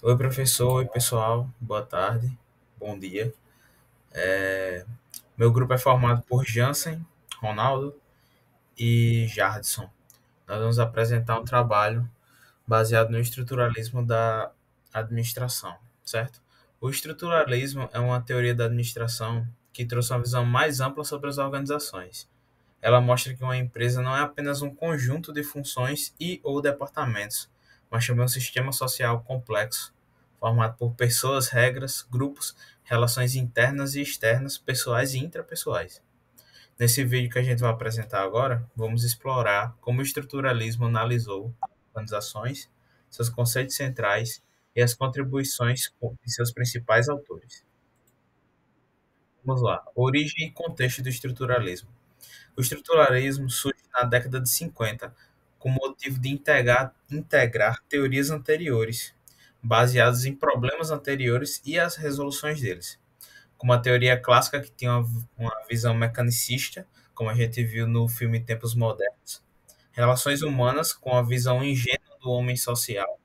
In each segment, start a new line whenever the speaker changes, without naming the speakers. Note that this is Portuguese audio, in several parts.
Oi, professor. Oi, pessoal. Boa tarde. Bom dia. Meu grupo é formado por Jansen, Ronaldo e Jardson. Nós vamos apresentar um trabalho baseado no estruturalismo da administração, certo? O estruturalismo é uma teoria da administração que trouxe uma visão mais ampla sobre as organizações. Ela mostra que uma empresa não é apenas um conjunto de funções e ou departamentos, mas também um sistema social complexo, formado por pessoas, regras, grupos, relações internas e externas, pessoais e intrapessoais. Nesse vídeo que a gente vai apresentar agora, vamos explorar como o estruturalismo analisou organizações, seus conceitos centrais e as contribuições de seus principais autores. Vamos lá. Origem e contexto do estruturalismo. O estruturalismo surge na década de 50 com o motivo de integrar teorias anteriores, baseadas em problemas anteriores e as resoluções deles. Como a teoria clássica, que tinha uma visão mecanicista, como a gente viu no filme Tempos Modernos. Relações humanas, com a visão ingênua do homem social.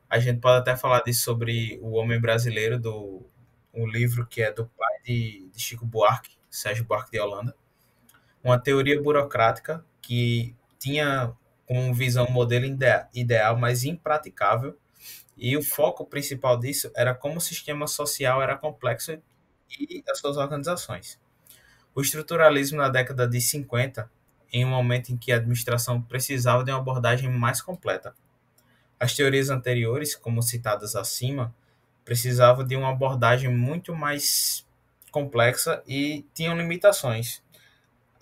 A gente pode até falar disso sobre o homem brasileiro, do um livro que é do pai de Chico Buarque, Sérgio Buarque de Holanda. Uma teoria burocrática que tinha como visão um modelo ideal, mas impraticável, e o foco principal disso era como o sistema social era complexo e as suas organizações. O estruturalismo na década de 50, em um momento em que a administração precisava de uma abordagem mais completa. As teorias anteriores, como citadas acima, precisavam de uma abordagem muito mais complexa e tinham limitações.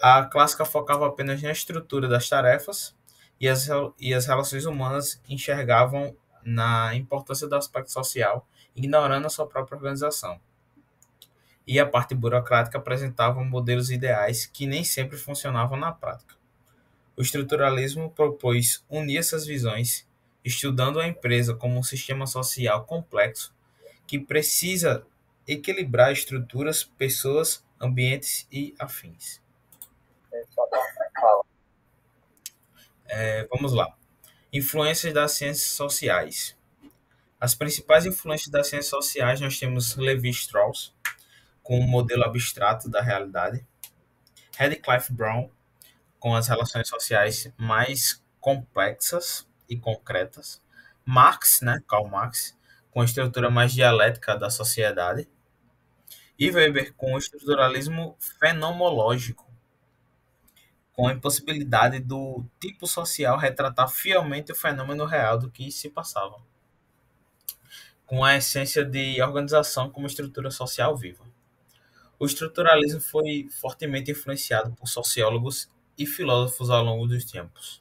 A clássica focava apenas na estrutura das tarefas e as relações humanas enxergavam na importância do aspecto social, ignorando a sua própria organização. E a parte burocrática apresentava modelos ideais que nem sempre funcionavam na prática. O estruturalismo propôs unir essas visões, estudando a empresa como um sistema social complexo que precisa equilibrar estruturas, pessoas, ambientes e afins. Vamos lá. Influências das ciências sociais. As principais influências das ciências sociais nós temos Levi-Strauss, com o modelo abstrato da realidade, Radcliffe Brown, com as relações sociais mais complexas e concretas, Marx, né, Karl Marx, com a estrutura mais dialética da sociedade, e Weber com o estruturalismo fenomenológico, com a impossibilidade do tipo social retratar fielmente o fenômeno real do que se passava, com a essência de organização como estrutura social viva. O estruturalismo foi fortemente influenciado por sociólogos e filósofos ao longo dos tempos.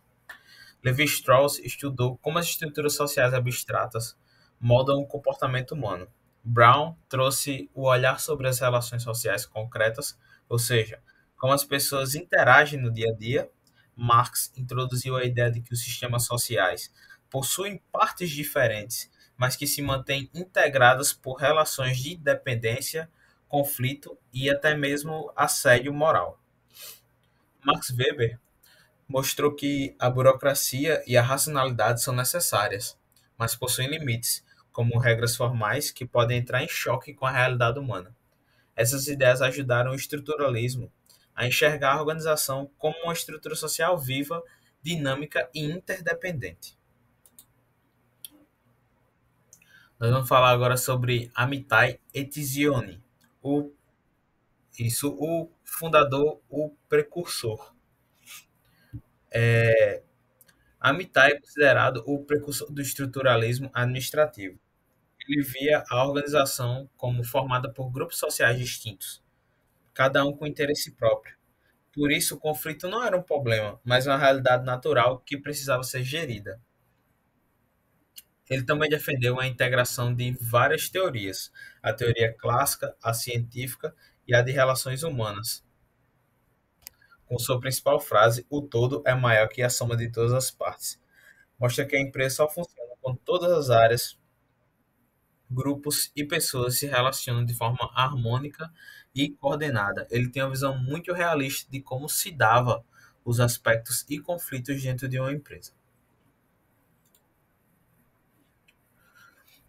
Levi-Strauss estudou como as estruturas sociais abstratas moldam o comportamento humano. Brown trouxe o olhar sobre as relações sociais concretas, ou seja, como as pessoas interagem no dia a dia. Marx introduziu a ideia de que os sistemas sociais possuem partes diferentes, mas que se mantêm integradas por relações de dependência, conflito e até mesmo assédio moral. Max Weber mostrou que a burocracia e a racionalidade são necessárias, mas possuem limites, como regras formais que podem entrar em choque com a realidade humana. Essas ideias ajudaram o estruturalismo a enxergar a organização como uma estrutura social viva, dinâmica e interdependente. Nós vamos falar agora sobre Amitai Etzioni, o, o fundador, o precursor. Amitai é considerado o precursor do estruturalismo administrativo. Ele via a organização como formada por grupos sociais distintos, cada um com interesse próprio. Por isso, o conflito não era um problema, mas uma realidade natural que precisava ser gerida. Ele também defendeu a integração de várias teorias, a teoria clássica, a científica e a de relações humanas, com sua principal frase: o todo é maior que a soma de todas as partes. Mostra que a empresa só funciona quando todas as áreas, grupos e pessoas se relacionam de forma harmônica e coordenada. Ele tem uma visão muito realista de como se dava os aspectos e conflitos dentro de uma empresa.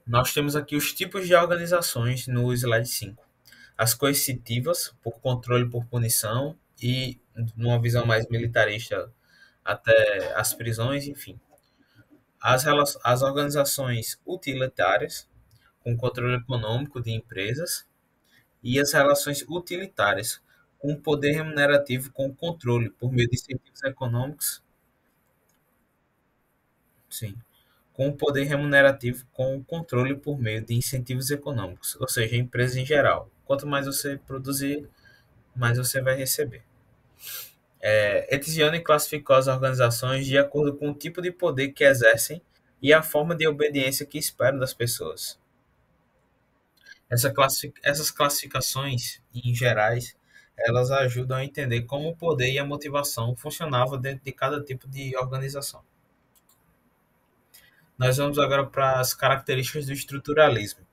Nós temos aqui os tipos de organizações no slide 5. As coercitivas, por controle por punição, e numa visão mais militarista, até as prisões, enfim. As organizações utilitárias, com controle econômico de empresas, e as relações utilitárias, com poder remunerativo com controle por meio de incentivos econômicos, sim, com poder remunerativo com controle por meio de incentivos econômicos, ou seja, empresas em geral. Quanto mais você produzir, mais você vai receber. Etiziane classificou as organizações de acordo com o tipo de poder que exercem e a forma de obediência que esperam das pessoas. Essas classificações, em gerais, elas ajudam a entender como o poder e a motivação funcionavam dentro de cada tipo de organização. Nós vamos agora para as características do estruturalismo.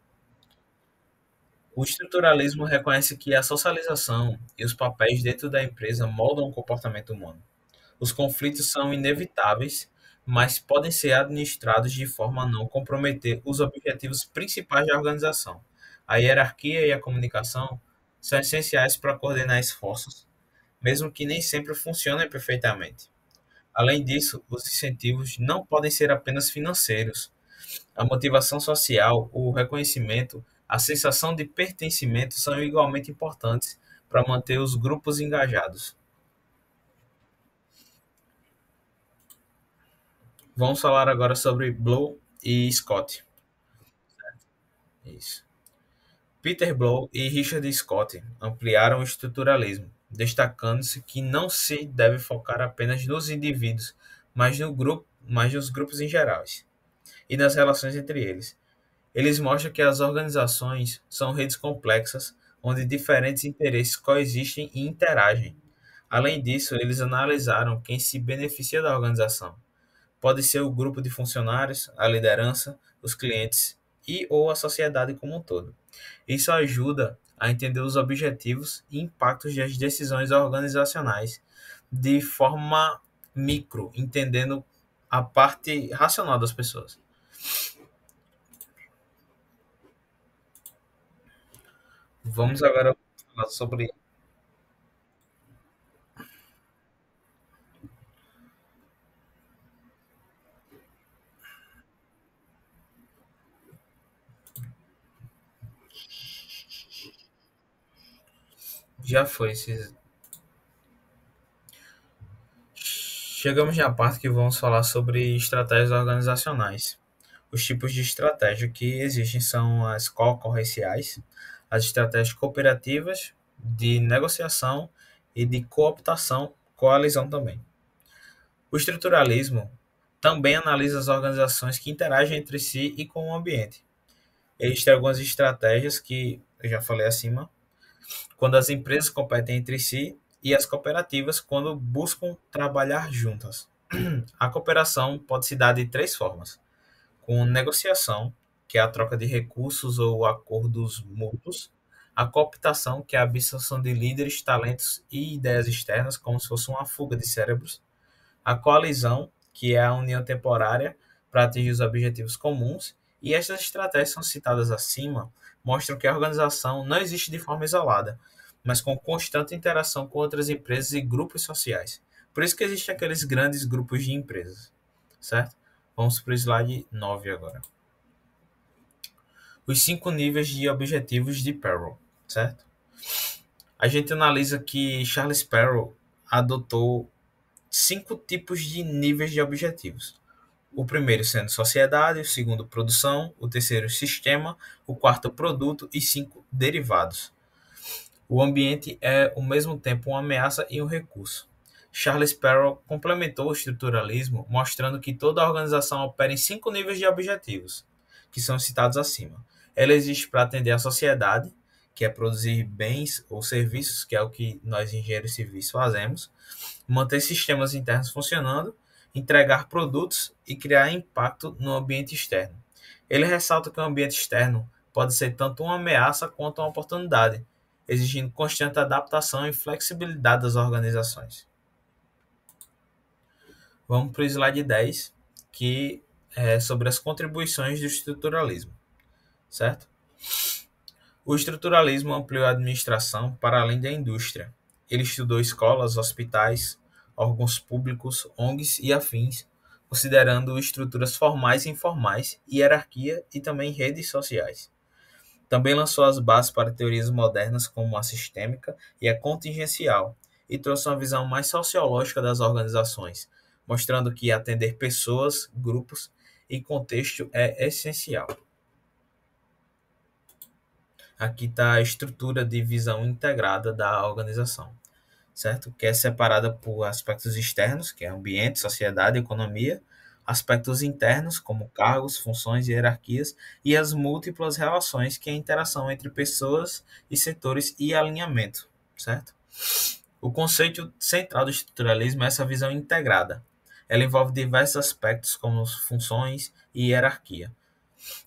O estruturalismo reconhece que a socialização e os papéis dentro da empresa moldam o comportamento humano. Os conflitos são inevitáveis, mas podem ser administrados de forma a não comprometer os objetivos principais da organização. A hierarquia e a comunicação são essenciais para coordenar esforços, mesmo que nem sempre funcionem perfeitamente. Além disso, os incentivos não podem ser apenas financeiros. A motivação social, o reconhecimento, a sensação de pertencimento são igualmente importantes para manter os grupos engajados. Vamos falar agora sobre Blow e Scott. Isso. Peter Blow e Richard Scott ampliaram o estruturalismo, destacando-se que não se deve focar apenas nos indivíduos, mas nos grupos em geral e nas relações entre eles. Eles mostram que as organizações são redes complexas onde diferentes interesses coexistem e interagem. Além disso, eles analisaram quem se beneficia da organização. Pode ser o grupo de funcionários, a liderança, os clientes e ou a sociedade como um todo. Isso ajuda a entender os objetivos e impactos das decisões organizacionais de forma micro, entendendo a parte racional das pessoas. Vamos agora falar sobre. Já foi. Chegamos na parte que vamos falar sobre estratégias organizacionais. Os tipos de estratégia que existem são as concorrenciais, as estratégias cooperativas, de negociação e de cooptação, coalizão também. O estruturalismo também analisa as organizações que interagem entre si e com o ambiente. Existem algumas estratégias que eu já falei acima, quando as empresas competem entre si e as cooperativas quando buscam trabalhar juntas. A cooperação pode se dar de três formas: com negociação, que é a troca de recursos ou acordos mútuos; a cooptação, que é a absorção de líderes, talentos e ideias externas, como se fosse uma fuga de cérebros; a coalizão, que é a união temporária para atingir os objetivos comuns. E estas estratégias são citadas acima, mostram que a organização não existe de forma isolada, mas com constante interação com outras empresas e grupos sociais. Por isso que existem aqueles grandes grupos de empresas, certo? Vamos para o slide 9 agora. Os 5 níveis de objetivos de Perrow, certo? A gente analisa que Charles Perrow adotou 5 tipos de níveis de objetivos. O primeiro sendo sociedade, o segundo produção, o terceiro sistema, o quarto produto e 5 derivados. O ambiente é ao mesmo tempo uma ameaça e um recurso. Charles Perrow complementou o estruturalismo mostrando que toda organização opera em 5 níveis de objetivos, que são citados acima. Ela existe para atender a sociedade, que é produzir bens ou serviços, que é o que nós engenheiros civis fazemos, manter sistemas internos funcionando, entregar produtos e criar impacto no ambiente externo. Ele ressalta que o ambiente externo pode ser tanto uma ameaça quanto uma oportunidade, exigindo constante adaptação e flexibilidade das organizações. Vamos para o slide 10, que é sobre as contribuições do estruturalismo. certo? O estruturalismo ampliou a administração para além da indústria. Ele estudou escolas, hospitais, órgãos públicos, ONGs e afins, considerando estruturas formais e informais, hierarquia e também redes sociais. Também lançou as bases para teorias modernas como a sistêmica e a contingencial, e trouxe uma visão mais sociológica das organizações, mostrando que atender pessoas, grupos e contexto é essencial. Aqui está a estrutura de visão integrada da organização, certo? Que é separada por aspectos externos, que é ambiente, sociedade, economia, aspectos internos, como cargos, funções e hierarquias, e as múltiplas relações, que é a interação entre pessoas e setores e alinhamento, certo? O conceito central do estruturalismo é essa visão integrada. Ela envolve diversos aspectos, como funções e hierarquia,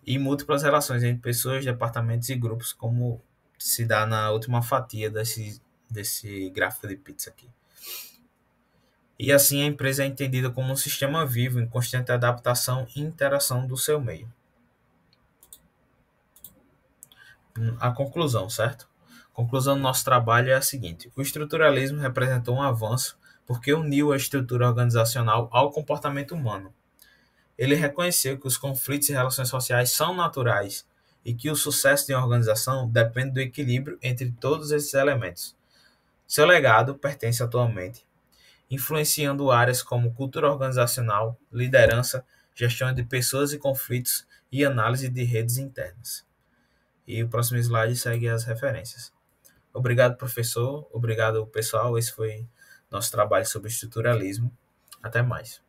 e múltiplas relações entre pessoas, departamentos e grupos, como se dá na última fatia desse gráfico de pizza aqui. E assim a empresa é entendida como um sistema vivo em constante adaptação e interação do seu meio. A conclusão, certo? A conclusão do nosso trabalho é a seguinte: o estruturalismo representou um avanço porque uniu a estrutura organizacional ao comportamento humano. Ele reconheceu que os conflitos e relações sociais são naturais e que o sucesso de uma organização depende do equilíbrio entre todos esses elementos. Seu legado pertence atualmente, influenciando áreas como cultura organizacional, liderança, gestão de pessoas e conflitos e análise de redes internas. E o próximo slide segue as referências. Obrigado, professor. Obrigado, pessoal. Esse foi nosso trabalho sobre estruturalismo. Até mais.